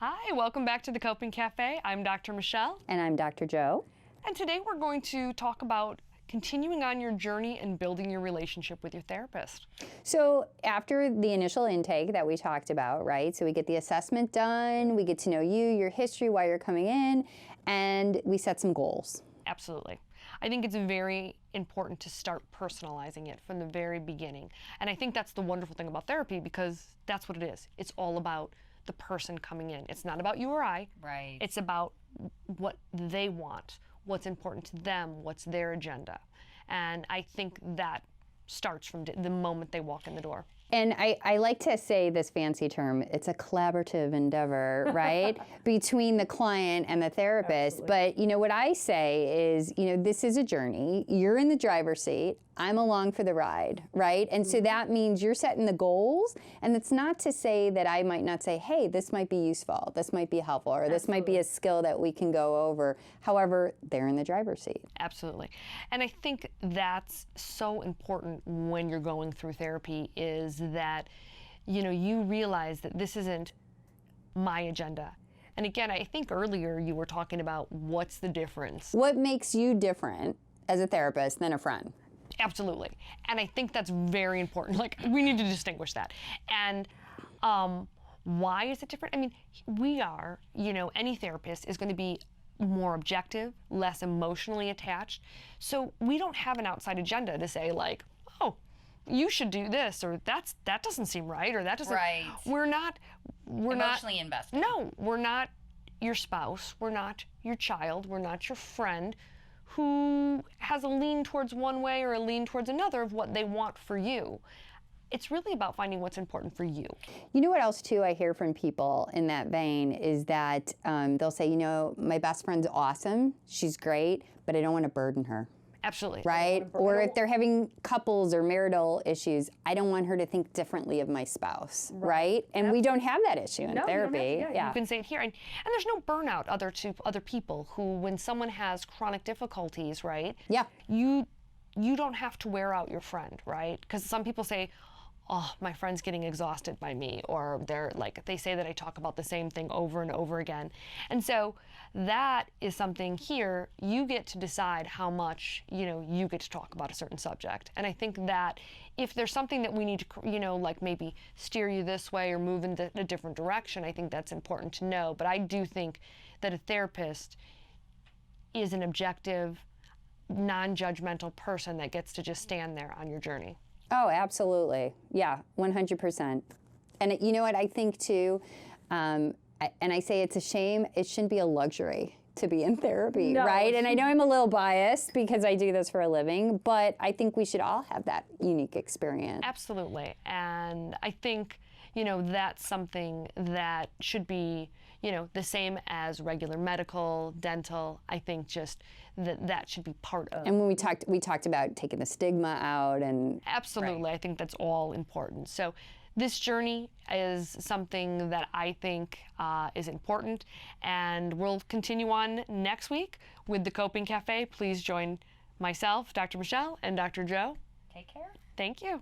Hi, welcome back to the Coping Cafe. I'm Dr. Michelle. And I'm Dr. Joe. And today we're going to talk about continuing on your journey and building your relationship with your therapist. So after the initial intake that we talked about, right? So we get the assessment done, we get to know you, your history, why you're coming in, and we set some goals. Absolutely. I think it's very important to start personalizing it from the very beginning. And I think that's the wonderful thing about therapy, because that's what it is. It's all about the person coming in. It's not about you or I. Right. It's about what they want, what's important to them, what's their agenda. And I think that starts from the moment they walk in the door. And I like to say this fancy term, it's a collaborative endeavor, right? Between the client and the therapist. Absolutely. But you know, what I say is, you know, this is a journey. You're in the driver's seat. I'm along for the ride, right? And so that means you're setting the goals. And it's not to say that I might not say, hey, this might be useful, this might be helpful, or this might be a skill that we can go over. However, they're in the driver's seat. Absolutely. And I think that's so important when you're going through therapy, is that, you know, you realize that this isn't my agenda. And again, I think earlier you were talking about what's the difference. What makes you different as a therapist than a friend? Absolutely. And I think that's very important. Like, we need to distinguish that. And why is it different? I mean, we are, you know, any therapist is going to be more objective, less emotionally attached. So we don't have an outside agenda to say, like, oh, you should do this, or that doesn't seem right, or that doesn't. Right. We're not Emotionally invested. No, we're not your spouse. We're not your child. We're not your friend who has a lean towards one way or a lean towards another of what they want for you. It's really about finding what's important for you. You know what else, too, I hear from people in that vein is that they'll say, you know, my best friend's awesome, she's great, but I don't want to burden her. Absolutely. Right? Or if they're having couples or marital issues, I don't want her to think differently of my spouse, right? And we don't have that issue in therapy. You can say it here. And there's no burnout to other people who, when someone has chronic difficulties, right? Yeah. You don't have to wear out your friend, right? Because some people say, oh, my friend's getting exhausted by me, or they say that I talk about the same thing over and over again. And so that is something here, you get to decide how much, you know, you get to talk about a certain subject. And I think that if there's something that we need to, you know, like maybe steer you this way or move in a different direction, I think that's important to know. But I do think that a therapist is an objective, non-judgmental person that gets to just stand there on your journey. Oh, absolutely. Yeah, 100%. And you know what I think too, and I say it's a shame, it shouldn't be a luxury to be in therapy, right? And I know I'm a little biased because I do this for a living, but I think we should all have that unique experience. Absolutely. And I think, you know, that's something that should be, you know, the same as regular medical, dental. I think just that should be part of. And when we talked about taking the stigma out and. Absolutely. Right. I think that's all important. So this journey is something that I think is important, and we'll continue on next week with the Coping Cafe. Please join myself, Dr. Michelle, and Dr. Joe. Take care. Thank you.